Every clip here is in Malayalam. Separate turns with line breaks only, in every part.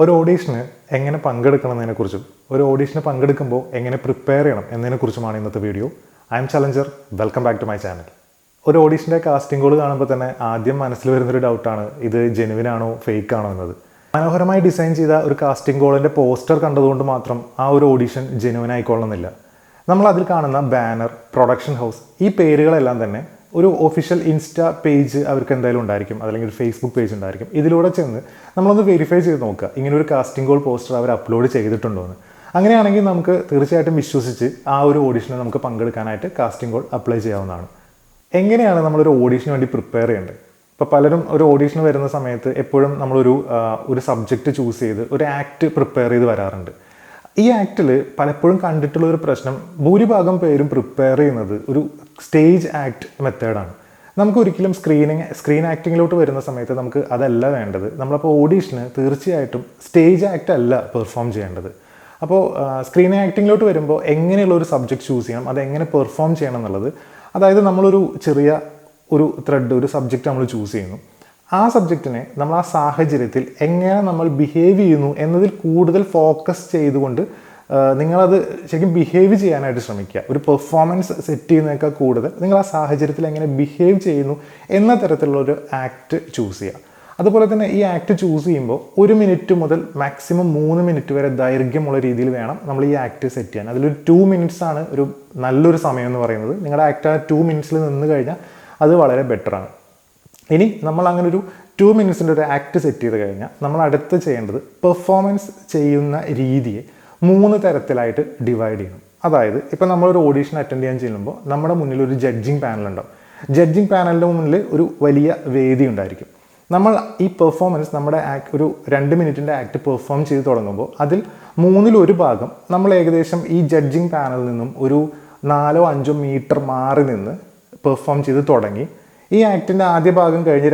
ഒരു ഓഡീഷന് എങ്ങനെ പങ്കെടുക്കണമെന്നതിനെക്കുറിച്ചും ഒരു ഓഡീഷന് പങ്കെടുക്കുമ്പോൾ എങ്ങനെ പ്രിപ്പയർ ചെയ്യണം എന്നതിനെക്കുറിച്ചുമാണ് ഇന്നത്തെ video. I am challenger, welcome back to my channel. ഒരു ഓഡീഷൻ്റെ കാസ്റ്റിംഗ് കോൾ കാണുമ്പോൾ തന്നെ ആദ്യം മനസ്സിൽ വരുന്നൊരു ഡൗട്ടാണ്, ഇത് ജെനുവിൻ ആണോ ഫേക്ക് ആണോ എന്നത്. മനോഹരമായി ഡിസൈൻ ചെയ്ത ഒരു കാസ്റ്റിംഗ് കോളിൻ്റെ പോസ്റ്റർ കണ്ടതുകൊണ്ട് മാത്രം ആ ഒരു ഓഡീഷൻ ജെനുവിൻ ആയിക്കൊള്ളുന്നില്ല. നമ്മൾ അതിൽ കാണുന്ന ബാനർ, പ്രൊഡക്ഷൻ ഹൗസ്, ഈ പേരുകളെല്ലാം തന്നെ ഒരു ഒഫീഷ്യൽ ഇൻസ്റ്റാ പേജ് അവർക്ക് എന്തായാലും ഉണ്ടായിരിക്കും, അല്ലെങ്കിൽ ഒരു ഫേസ്ബുക്ക് പേജ് ഉണ്ടായിരിക്കും. ഇതിലൂടെ ചെന്ന് നമ്മളൊന്ന് വെരിഫൈ ചെയ്ത് നോക്കുക, ഇങ്ങനെ ഒരു കാസ്റ്റിംഗ് കോൾ പോസ്റ്റർ അവർ അപ്ലോഡ് ചെയ്തിട്ടുണ്ടോ എന്ന്. അങ്ങനെയാണെങ്കിൽ നമുക്ക് തീർച്ചയായിട്ടും വിശ്വസിച്ച് ആ ഒരു ഓഡീഷന് നമുക്ക് പങ്കെടുക്കാനായിട്ട് കാസ്റ്റിംഗ് കോൾ അപ്ലൈ ചെയ്യാവുന്നതാണ്. എങ്ങനെയാണ് നമ്മളൊരു ഓഡീഷന് വേണ്ടി പ്രിപ്പയർ ചെയ്യേണ്ടത്? ഇപ്പോൾ പലരും ഒരു ഓഡീഷന് വരുന്ന സമയത്ത് എപ്പോഴും നമ്മളൊരു സബ്ജക്റ്റ് ചൂസ് ചെയ്ത് ഒരു ആക്ട് പ്രിപ്പയർ ചെയ്ത് വരാറുണ്ട്. ഈ ആക്ടിൽ പലപ്പോഴും കണ്ടിട്ടുള്ള ഒരു പ്രശ്നം, ഭൂരിഭാഗം പേരും പ്രിപ്പയർ ചെയ്യുന്നത് ഒരു സ്റ്റേജ് ആക്ട് മെത്തേഡാണ്. നമുക്ക് ഒരിക്കലും സ്ക്രീൻ ആക്ടിങ്ങിലോട്ട് വരുന്ന സമയത്ത് നമുക്ക് അതല്ല വേണ്ടത്. നമ്മളപ്പോൾ ഓഡീഷന് തീർച്ചയായിട്ടും സ്റ്റേജ് ആക്ട് അല്ല പെർഫോം ചെയ്യേണ്ടത്. അപ്പോൾ സ്ക്രീൻ ആക്ടിങ്ങിലോട്ട് വരുമ്പോൾ എങ്ങനെയുള്ള ഒരു സബ്ജക്റ്റ് ചൂസ് ചെയ്യണം, അതെങ്ങനെ പെർഫോം ചെയ്യണം എന്നുള്ളത്, അതായത് നമ്മളൊരു ചെറിയ ഒരു ത്രെഡ്, ഒരു സബ്ജക്റ്റ് നമ്മൾ ചൂസ് ചെയ്യുന്നു. ആ സബ്ജക്റ്റിനെ നമ്മൾ ആ സാഹചര്യത്തിൽ എങ്ങനെ നമ്മൾ ബിഹേവ് ചെയ്യുന്നു എന്നതിൽ കൂടുതൽ ഫോക്കസ് ചെയ്തുകൊണ്ട് നിങ്ങളത് ശരിക്കും ബിഹേവ് ചെയ്യാനായിട്ട് ശ്രമിക്കുക. ഒരു പെർഫോമൻസ് സെറ്റ് ചെയ്യുന്നതിനേക്കാൾ കൂടുതൽ നിങ്ങൾ ആ സാഹചര്യത്തിൽ എങ്ങനെ ബിഹേവ് ചെയ്യുന്നു എന്ന തരത്തിലുള്ളൊരു ആക്ട് ചൂസ് ചെയ്യുക. അതുപോലെ തന്നെ ഈ ആക്ട് ചൂസ് ചെയ്യുമ്പോൾ 1 മിനിറ്റ് മുതൽ മാക്സിമം 3 മിനിറ്റ് വരെ ദൈർഘ്യമുള്ള രീതിയിൽ വേണം നമ്മൾ ഈ ആക്ട് സെറ്റ് ചെയ്യാൻ. അതിലൊരു 2 മിനിറ്റ്സ് ആണ് ഒരു നല്ലൊരു സമയം എന്ന് പറയുന്നത്. നിങ്ങളുടെ ആക്ട് ആ 2 മിനിറ്റ്സിൽ നിന്ന് കഴിഞ്ഞാൽ അത് വളരെ ബെറ്ററാണ്. ഇനി നമ്മൾ അങ്ങനെ ഒരു 2 മിനിറ്റ്സിൻ്റെ ഒരു ആക്ട് സെറ്റ് ചെയ്ത് കഴിഞ്ഞാൽ നമ്മൾ അടുത്ത് ചെയ്യേണ്ടത് പെർഫോമൻസ് ചെയ്യുന്ന രീതിയെ 3 തരത്തിലായിട്ട് ഡിവൈഡ് ചെയ്യണം. അതായത് ഇപ്പോൾ നമ്മളൊരു ഓഡീഷൻ അറ്റൻഡ് ചെയ്യാൻ ചെല്ലുമ്പോൾ നമ്മുടെ മുന്നിൽ ഒരു ജഡ്ജിങ് പാനൽ ഉണ്ടാവും. ജഡ്ജിങ് പാനലിൻ്റെ മുന്നിൽ ഒരു വലിയ വേദി ഉണ്ടായിരിക്കും. നമ്മൾ ഈ പെർഫോമൻസ്, നമ്മുടെ ഒരു 2 മിനിറ്റിൻ്റെ ആക്ട് പെർഫോം ചെയ്ത് തുടങ്ങുമ്പോൾ അതിൽ 1/3 ഭാഗം നമ്മൾ ഏകദേശം ഈ ജഡ്ജിങ് പാനലിൽ നിന്നും ഒരു 4-5 മീറ്റർ മാറി നിന്ന് പെർഫോം ചെയ്ത് തുടങ്ങി. ഈ ആക്ടിൻ്റെ ആദ്യ ഭാഗം കഴിഞ്ഞ്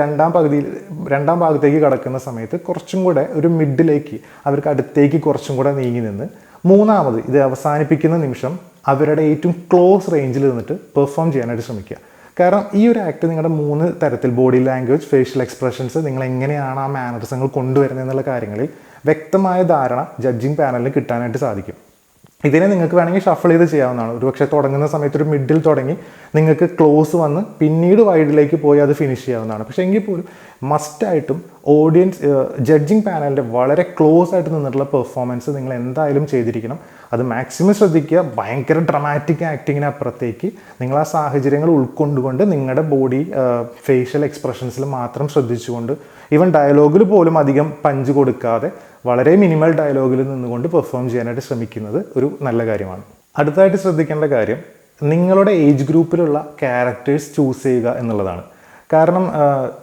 രണ്ടാം ഭാഗത്തേക്ക് കടക്കുന്ന സമയത്ത് കുറച്ചും കൂടെ ഒരു മിഡിലേക്ക്, അവർക്ക് അടുത്തേക്ക് കുറച്ചും കൂടെ നീങ്ങി നിന്ന് മൂന്നാമത് ഇത് അവസാനിപ്പിക്കുന്ന നിമിഷം അവരുടെ ഏറ്റവും ക്ലോസ് റേഞ്ചിൽ നിന്നിട്ട് പെർഫോം ചെയ്യാനായിട്ട് ശ്രമിക്കുക. കാരണം ഈ ഒരു ആക്ട് നിങ്ങളുടെ 3 തരത്തിൽ, ബോഡി ലാംഗ്വേജ്, ഫേഷ്യൽ എക്സ്പ്രഷൻസ്, നിങ്ങൾ എങ്ങനെയാണ് ആ മാനറിസങ്ങൾ കൊണ്ടുവരുന്നത് എന്നുള്ള കാര്യങ്ങളിൽ വ്യക്തമായ ധാരണ ജഡ്ജിങ് പാനലിന് കിട്ടാനായിട്ട് സാധിക്കും. ഇതിനെ നിങ്ങൾക്ക് വേണമെങ്കിൽ ഷഫിൾ ചെയ്ത് ചെയ്യാവുന്നതാണ്. ഒരുപക്ഷെ തുടങ്ങുന്ന സമയത്ത് ഒരു മിഡിൽ തുടങ്ങി നിങ്ങൾക്ക് ക്ലോസ് വന്ന് പിന്നീട് വൈഡിലേക്ക് പോയി അത് ഫിനിഷ് ചെയ്യാവുന്നതാണ്. പക്ഷേ എങ്കിൽ പോലും മസ്റ്റായിട്ടും ജഡ്ജിങ് പാനലിൻ്റെ വളരെ ക്ലോസ് ആയിട്ട് നിന്നിട്ടുള്ള പെർഫോമൻസ് നിങ്ങൾ എന്തായാലും ചെയ്തിരിക്കണം. അത് മാക്സിമം ശ്രദ്ധിക്കുക. ഭയങ്കര ഡ്രമാറ്റിക് ആക്ടിങ്ങിനപ്പുറത്തേക്ക് നിങ്ങൾ ആ സാഹചര്യങ്ങൾ ഉൾക്കൊണ്ടുകൊണ്ട് നിങ്ങളുടെ ബോഡി ഫേഷ്യൽ എക്സ്പ്രഷൻസിൽ മാത്രം ശ്രദ്ധിച്ചുകൊണ്ട്, ഈവൻ ഡയലോഗിൽ പോലും അധികം പഞ്ച് കൊടുക്കാതെ വളരെ മിനിമൽ ഡയലോഗിൽ നിന്നുകൊണ്ട് പെർഫോം ചെയ്യാനായിട്ട് ശ്രമിക്കുന്നത് ഒരു നല്ല കാര്യമാണ്. അടുത്തതായിട്ട് ശ്രദ്ധിക്കേണ്ട കാര്യം, നിങ്ങളുടെ ഏജ് ഗ്രൂപ്പിലുള്ള ക്യാരക്ടേഴ്സ് ചൂസ് ചെയ്യുക എന്നുള്ളതാണ്. കാരണം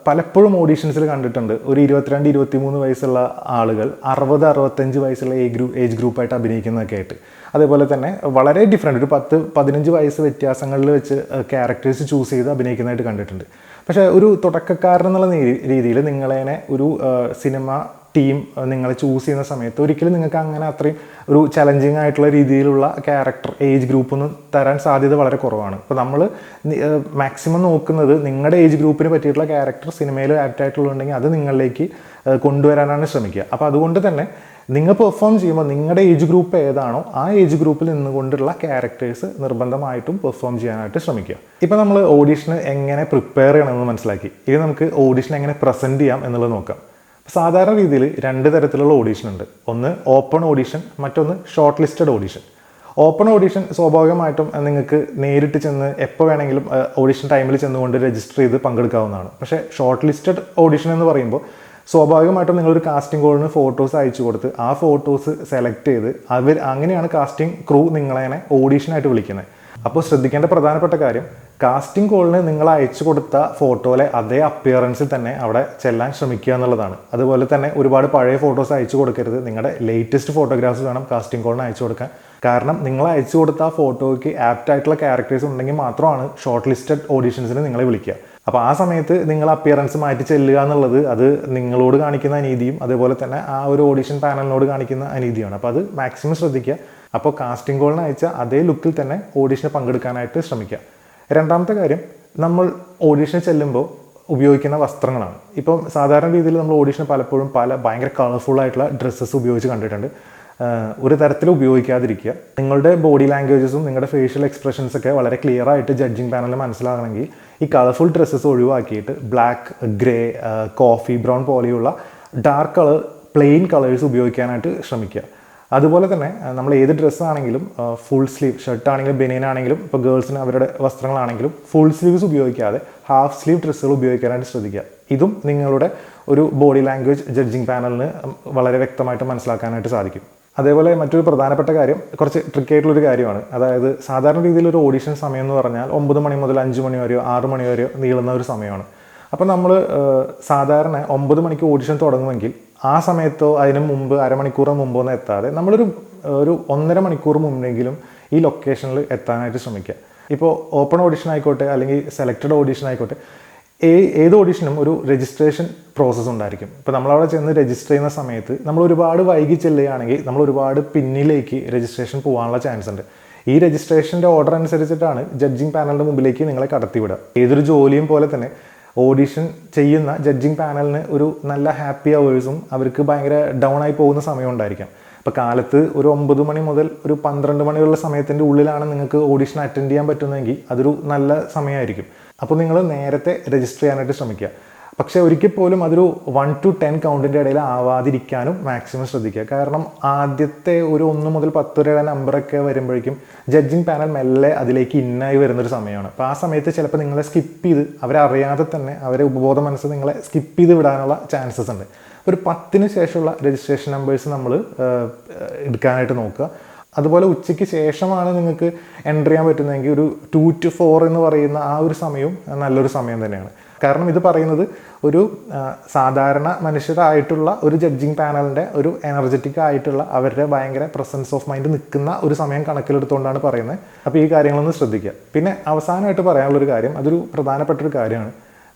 പലപ്പോഴും ഓഡീഷൻസിൽ കണ്ടിട്ടുണ്ട്, ഒരു 22-23 വയസ്സുള്ള ആളുകൾ 60-65 വയസ്സുള്ള ഏജ് ഗ്രൂപ്പായിട്ട് അഭിനയിക്കുന്നതൊക്കെ ആയിട്ട്. അതേപോലെ തന്നെ വളരെ ഡിഫറെൻറ്റ്, ഒരു 10-15 വയസ്സ് വ്യത്യാസങ്ങളിൽ വെച്ച് ക്യാരക്ടേഴ്സ് ചൂസ് ചെയ്ത് അഭിനയിക്കുന്നതായിട്ട് കണ്ടിട്ടുണ്ട്. പക്ഷേ ഒരു തുടക്കക്കാരൻ എന്നുള്ള രീതിയിൽ നിങ്ങളെ ഒരു സിനിമ ടീം നിങ്ങൾ ചൂസ് ചെയ്യുന്ന സമയത്ത് ഒരിക്കലും നിങ്ങൾക്ക് അങ്ങനെ അത്രയും ഒരു ചലഞ്ചിങ് ആയിട്ടുള്ള രീതിയിലുള്ള ക്യാരക്ടർ ഏജ് ഗ്രൂപ്പൊന്നും തരാൻ സാധ്യത വളരെ കുറവാണ്. അപ്പോൾ നമ്മൾ മാക്സിമം നോക്കുന്നത് നിങ്ങളുടെ ഏജ് ഗ്രൂപ്പിന് പറ്റിയിട്ടുള്ള ക്യാരക്ടർ സിനിമയിൽ ആപ്റ്റ് ആയിട്ടുള്ളതുണ്ടെങ്കിൽ അത് നിങ്ങളിലേക്ക് കൊണ്ടുവരാനാണ് ശ്രമിക്കുക. അപ്പോൾ അതുകൊണ്ട് തന്നെ നിങ്ങൾ പെർഫോം ചെയ്യുമ്പോൾ നിങ്ങളുടെ ഏജ് ഗ്രൂപ്പ് ഏതാണോ ആ ഏജ് ഗ്രൂപ്പിൽ നിന്നുകൊണ്ടുള്ള ക്യാരക്ടേഴ്സ് നിർബന്ധമായിട്ടും പെർഫോം ചെയ്യാനായിട്ട് ശ്രമിക്കുക. ഇപ്പോൾ നമ്മൾ ഓഡീഷന് എങ്ങനെ പ്രിപ്പയർ ചെയ്യണമെന്ന് മനസ്സിലാക്കി. ഇനി നമുക്ക് ഓഡീഷൻ എങ്ങനെ പ്രസൻറ്റ് ചെയ്യാം എന്നുള്ളത് നോക്കാം. സാധാരണ രീതിയിൽ 2 തരത്തിലുള്ള ഓഡീഷൻ ഉണ്ട്. ഒന്ന് ഓപ്പൺ ഓഡീഷൻ, മറ്റൊന്ന് short listed audition. Open audition സ്വാഭാവികമായിട്ടും നിങ്ങൾക്ക് നേരിട്ട് ചെന്ന് എപ്പോൾ വേണമെങ്കിലും ഓഡീഷൻ ടൈമിൽ ചെന്നുകൊണ്ട് രജിസ്റ്റർ ചെയ്ത് പങ്കെടുക്കാവുന്നതാണ്. പക്ഷേ ഷോർട്ട് ലിസ്റ്റഡ് ഓഡീഷൻ എന്ന് പറയുമ്പോൾ സ്വാഭാവികമായിട്ടും നിങ്ങളൊരു കാസ്റ്റിംഗ് കോളിന് ഫോട്ടോസ് അയച്ചു കൊടുത്ത് ആ ഫോട്ടോസ് സെലക്ട് ചെയ്ത് അങ്ങനെയാണ് കാസ്റ്റിംഗ് ക്രൂ നിങ്ങളെ ഓഡീഷനായിട്ട് വിളിക്കുന്നത്. അപ്പോൾ ശ്രദ്ധിക്കേണ്ട പ്രധാനപ്പെട്ട കാര്യം, കാസ്റ്റിംഗ് കോളിന് നിങ്ങൾ അയച്ചു കൊടുത്ത ഫോട്ടോയിലെ അതേ അപ്പിയറൻസിൽ തന്നെ അവിടെ ചെല്ലാൻ ശ്രമിക്കുക എന്നുള്ളതാണ്. അതുപോലെ തന്നെ ഒരുപാട് പഴയ ഫോട്ടോസ് അയച്ചു കൊടുക്കരുത്. നിങ്ങളുടെ ലേറ്റസ്റ്റ് ഫോട്ടോഗ്രാഫ്സ് വേണം കാസ്റ്റിംഗ് കോളിന് അയച്ചു കൊടുക്കാൻ. കാരണം നിങ്ങൾ അയച്ചു കൊടുത്ത ആ ഫോട്ടോയ്ക്ക് ആപ്റ്റ് ആയിട്ടുള്ള ക്യാരക്ടേഴ്സ് ഉണ്ടെങ്കിൽ മാത്രമാണ് ഷോർട്ട് ലിസ്റ്റഡ് ഓഡീഷൻസിന് നിങ്ങളെ വിളിക്കുക. അപ്പോൾ ആ സമയത്ത് നിങ്ങൾ അപ്പിയറൻസ് മാറ്റി ചെല്ലുക എന്നുള്ളത് അത് നിങ്ങളോട് കാണിക്കുന്ന അനീതിയും അതേപോലെ തന്നെ ആ ഒരു ഓഡീഷൻ പാനലിനോട് കാണിക്കുന്ന അനീതിയാണ്. അപ്പോൾ അത് മാക്സിമം ശ്രദ്ധിക്കുക. അപ്പോൾ കാസ്റ്റിംഗ് കോളിന് അയച്ച അതേ ലുക്കിൽ തന്നെ ഓഡീഷന് പങ്കെടുക്കാനായിട്ട് ശ്രമിക്കുക. രണ്ടാമത്തെ കാര്യം, നമ്മൾ ഓഡീഷന് ചെല്ലുമ്പോൾ ഉപയോഗിക്കുന്ന വസ്ത്രങ്ങളാണ്. ഇപ്പം സാധാരണ രീതിയിൽ നമ്മൾ ഓഡീഷന് പലപ്പോഴും ഭയങ്കര കളർഫുൾ ആയിട്ടുള്ള ഡ്രസ്സസ് ഉപയോഗിച്ച് കണ്ടിട്ടുണ്ട്. ഒരു തരത്തിൽ ഉപയോഗിക്കാതിരിക്കുക. നിങ്ങളുടെ ബോഡി ലാംഗ്വേജസും നിങ്ങളുടെ ഫേഷ്യൽ എക്സ്പ്രഷൻസൊക്കെ വളരെ ക്ലിയർ ആയിട്ട് ജഡ്ജിങ് പാനലിൽ മനസ്സിലാകണമെങ്കിൽ ഈ കളർഫുൾ ഡ്രസ്സസ് ഒഴിവാക്കിയിട്ട് ബ്ലാക്ക്, ഗ്രേ, കോഫി ബ്രൗൺ പോലെയുള്ള ഡാർക്ക് കളർ, പ്ലെയിൻ കളേഴ്സ് ഉപയോഗിക്കാനായിട്ട് ശ്രമിക്കുക. അതുപോലെ തന്നെ നമ്മൾ ഏത് ഡ്രസ്സാണെങ്കിലും ഫുൾ സ്ലീവ് ഷർട്ടാണെങ്കിലും ബനിയനാണെങ്കിലും ഇപ്പോൾ ഗേൾസിന് അവരുടെ വസ്ത്രങ്ങളാണെങ്കിലും ഫുൾ സ്ലീവ്സ് ഉപയോഗിക്കാതെ ഹാഫ് സ്ലീവ് ഡ്രസ്സുകൾ ഉപയോഗിക്കാനായിട്ട് ശ്രദ്ധിക്കുക. ഇതും നിങ്ങളുടെ ഒരു ബോഡി ലാംഗ്വേജ് ജഡ്ജിങ് പാനലിന് വളരെ വ്യക്തമായിട്ട് മനസ്സിലാക്കാനായിട്ട് സാധിക്കും. അതേപോലെ മറ്റൊരു പ്രധാനപ്പെട്ട കാര്യം, കുറച്ച് ട്രിക്കി ആയിട്ടുള്ളൊരു കാര്യമാണ്. അതായത് സാധാരണ രീതിയിൽ ഒരു ഓഡീഷൻ സമയം എന്ന് പറഞ്ഞാൽ 9 മണി മുതൽ 5 മണി വരെയോ 6 മണി വരെയോ നീളുന്ന ഒരു സമയമാണ്. അപ്പോൾ നമ്മൾ സാധാരണ 9 മണിക്ക് ഓഡിഷൻ തുടങ്ങുമെങ്കിൽ ആ സമയത്തോ അതിന് മുമ്പ് അരമണിക്കൂറോ മുമ്പോ ഒന്നും എത്താതെ നമ്മളൊരു 1.5 മണിക്കൂർ മുമ്പെങ്കിലും ഈ ലൊക്കേഷനിൽ എത്താനായിട്ട് ശ്രമിക്കുക. ഇപ്പോൾ ഓപ്പൺ ഓഡിഷൻ ആയിക്കോട്ടെ അല്ലെങ്കിൽ സെലക്റ്റഡ് ഓഡിഷൻ ആയിക്കോട്ടെ, ഏത് ഓഡിഷനും ഒരു രജിസ്ട്രേഷൻ പ്രോസസ്സ് ഉണ്ടായിരിക്കും. ഇപ്പോൾ നമ്മളവിടെ ചെന്ന് രജിസ്റ്റർ ചെയ്യുന്ന സമയത്ത് നമ്മൾ ഒരുപാട് വൈകി ചെല്ലുകയാണെങ്കിൽ നമ്മൾ ഒരുപാട് പിന്നിലേക്ക് രജിസ്ട്രേഷൻ പോകാനുള്ള ചാൻസ് ഉണ്ട്. ഈ രജിസ്ട്രേഷൻ്റെ ഓർഡർ അനുസരിച്ചിട്ടാണ് ജഡ്ജിങ് പാനലിൻ്റെ മുമ്പിലേക്ക് നിങ്ങളെ കടത്തിവിടുക. ഏതൊരു ജോലിയും പോലെ തന്നെ ഓഡിഷൻ ചെയ്യുന്ന ജഡ്ജിങ് പാനലിന് ഒരു നല്ല ഹാപ്പി അവേഴ്സും അവർക്ക് ഭയങ്കര ഡൗൺ ആയി പോകുന്ന സമയം ഉണ്ടായിരിക്കാം. ഇപ്പോൾ കാലത്ത് ഒരു 9 മണി മുതൽ ഒരു 12 മണിയുള്ള സമയത്തിൻ്റെ ഉള്ളിലാണ് നിങ്ങൾക്ക് ഓഡിഷൻ അറ്റൻഡ് ചെയ്യാൻ പറ്റുന്നതെങ്കിൽ അതൊരു നല്ല സമയമായിരിക്കും. അപ്പോൾ നിങ്ങൾ നേരത്തെ രജിസ്റ്റർ ചെയ്യാനായിട്ട് ശ്രമിക്കുക. പക്ഷേ ഒരിക്കൽ പോലും അതൊരു 1 to 10 കൗണ്ടിൻ്റെ ഇടയിൽ ആവാതിരിക്കാനും മാക്സിമം ശ്രദ്ധിക്കുക. കാരണം ആദ്യത്തെ ഒരു 1 മുതൽ 10 വരെ നമ്പറൊക്കെ വരുമ്പോഴേക്കും ജഡ്ജിങ് പാനൽ മെല്ലെ അതിലേക്ക് ഇന്നായി വരുന്നൊരു സമയമാണ്. അപ്പോൾ ആ സമയത്ത് ചിലപ്പോൾ നിങ്ങളെ സ്കിപ്പ് ചെയ്ത് അവരറിയാതെ തന്നെ അവരെ ഉപബോധ മനസ്സ് നിങ്ങളെ സ്കിപ്പ് ചെയ്ത് വിടാനുള്ള ചാൻസസ് ഉണ്ട്. ഒരു 10-ന് ശേഷമുള്ള രജിസ്ട്രേഷൻ നമ്പേഴ്സ് നമ്മൾ എടുക്കാനായിട്ട് നോക്കുക. അതുപോലെ ഉച്ചയ്ക്ക് ശേഷമാണ് നിങ്ങൾക്ക് എൻ്റർ ചെയ്യാൻ പറ്റുന്നതെങ്കിൽ ഒരു 2 to 4 എന്ന് പറയുന്ന ആ ഒരു സമയവും നല്ലൊരു സമയം തന്നെയാണ്. കാരണം ഇത് പറയുന്നത് ഒരു സാധാരണ മനുഷ്യരായിട്ടുള്ള ഒരു ജഡ്ജിങ് പാനലിൻ്റെ ഒരു എനർജറ്റിക് ആയിട്ടുള്ള അവരുടെ ഭയങ്കര പ്രസൻസ് ഓഫ് മൈൻഡ് നിൽക്കുന്ന ഒരു സമയം കണക്കിലെടുത്തുകൊണ്ടാണ് പറയുന്നത്. അപ്പോൾ ഈ കാര്യങ്ങളൊന്ന് ശ്രദ്ധിക്കുക. പിന്നെ അവസാനമായിട്ട് പറയാനുള്ളൊരു കാര്യം, അതൊരു പ്രധാനപ്പെട്ടൊരു കാര്യമാണ്.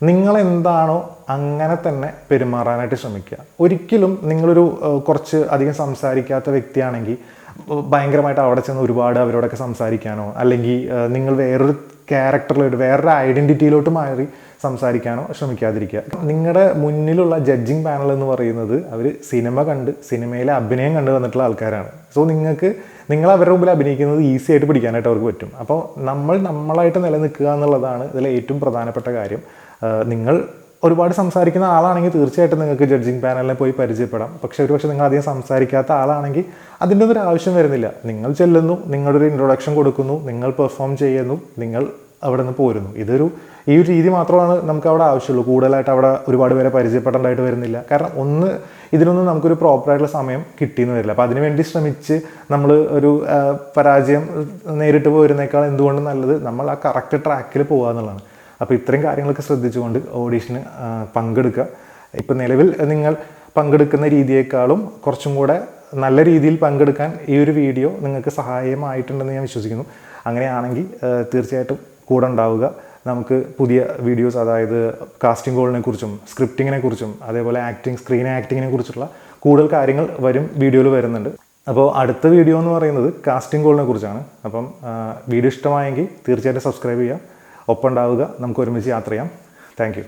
നിങ്ങളെന്താണോ അങ്ങനെ തന്നെ പെരുമാറാനായിട്ട് ശ്രമിക്കുക. ഒരിക്കലും നിങ്ങളൊരു കുറച്ച് അധികം സംസാരിക്കാത്ത വ്യക്തിയാണെങ്കിൽ ഭയങ്കരമായിട്ട് അവിടെ ചെന്ന് ഒരുപാട് അവരോടൊക്കെ സംസാരിക്കാനോ അല്ലെങ്കിൽ നിങ്ങൾ വേറൊരു ക്യാരക്ടറിലോട്ട് വേറൊരു ഐഡൻറ്റിറ്റിയിലോട്ട് മാറി സംസാരിക്കാനോ ശ്രമിക്കാതിരിക്കുക. നിങ്ങളുടെ മുന്നിലുള്ള ജഡ്ജിങ് പാനൽ എന്ന് പറയുന്നത് അവർ സിനിമയിലെ അഭിനയം കണ്ടു വന്നിട്ടുള്ള ആൾക്കാരാണ്. സോ നിങ്ങൾ അവരുടെ മുമ്പിൽ അഭിനയിക്കുന്നത് ഈസി ആയിട്ട് പിടിക്കാനായിട്ട് അവർക്ക് പറ്റും. അപ്പോൾ നമ്മളായിട്ട് നിലനിൽക്കുക എന്നുള്ളതാണ് ഇതിലെ ഏറ്റവും പ്രധാനപ്പെട്ട കാര്യം. നിങ്ങൾ ഒരുപാട് സംസാരിക്കുന്ന ആളാണെങ്കിൽ തീർച്ചയായിട്ടും നിങ്ങൾക്ക് ജഡ്ജിങ് പാനലിനെ പോയി പരിചയപ്പെടാം. പക്ഷേ ഒരുപക്ഷെ നിങ്ങൾ അധികം സംസാരിക്കാത്ത ആളാണെങ്കിൽ അതിൻ്റെ ഒന്നും ഒരു ആവശ്യം വരുന്നില്ല. നിങ്ങൾ ചെല്ലുന്നു, നിങ്ങളുടെ ഒരു ഇൻട്രൊഡക്ഷൻ കൊടുക്കുന്നു, നിങ്ങൾ പെർഫോം ചെയ്യുന്നു, നിങ്ങൾ അവിടെ നിന്ന് പോരുന്നു. ഈ ഒരു രീതി മാത്രമാണ് നമുക്ക് അവിടെ ആവശ്യമുള്ളൂ. കൂടുതലായിട്ട് അവിടെ ഒരുപാട് പേരെ പരിചയപ്പെടേണ്ടതായിട്ട് വരുന്നില്ല. കാരണം ഇതിനൊന്നും നമുക്കൊരു പ്രോപ്പറായിട്ടുള്ള സമയം കിട്ടിയെന്ന് വരില്ല. അപ്പോൾ അതിനുവേണ്ടി ശ്രമിച്ച് നമ്മൾ ഒരു പരാജയം നേരിട്ട് പോരുന്നേക്കാൾ എന്തുകൊണ്ടും നല്ലത് നമ്മൾ ആ കറക്റ്റ് ട്രാക്കിൽ പോകുക എന്നുള്ളതാണ്. അപ്പോൾ ഇത്രയും കാര്യങ്ങളൊക്കെ ശ്രദ്ധിച്ചുകൊണ്ട് ഓഡീഷന് പങ്കെടുക്കുക. ഇപ്പം നിലവിൽ നിങ്ങൾ പങ്കെടുക്കുന്ന രീതിയേക്കാളും കുറച്ചും കൂടെ നല്ല രീതിയിൽ പങ്കെടുക്കാൻ ഈ ഒരു വീഡിയോ നിങ്ങൾക്ക് സഹായമായിട്ടുണ്ടെന്ന് ഞാൻ വിശ്വസിക്കുന്നു. അങ്ങനെയാണെങ്കിൽ തീർച്ചയായിട്ടും കൂടെ ഉണ്ടാവുക. നമുക്ക് പുതിയ വീഡിയോസ്, അതായത് കാസ്റ്റിംഗ് കോളിനെ കുറിച്ചും സ്ക്രിപ്റ്റിങ്ങിനെ കുറിച്ചും അതേപോലെ സ്ക്രീൻ ആക്ടിങ്ങിനെ കുറിച്ചുള്ള കൂടുതൽ കാര്യങ്ങൾ വീഡിയോയിൽ വരുന്നുണ്ട്. അപ്പോൾ അടുത്ത വീഡിയോ എന്ന് പറയുന്നത് കാസ്റ്റിംഗ് കോളിനെ കുറിച്ചാണ്. അപ്പം വീഡിയോ ഇഷ്ടമായെങ്കിൽ തീർച്ചയായിട്ടും സബ്സ്ക്രൈബ് ചെയ്യുക, ഒപ്പം ഉണ്ടാവുക. നമുക്ക് ഒരുമിച്ച് യാത്ര ചെയ്യാം. Thank you.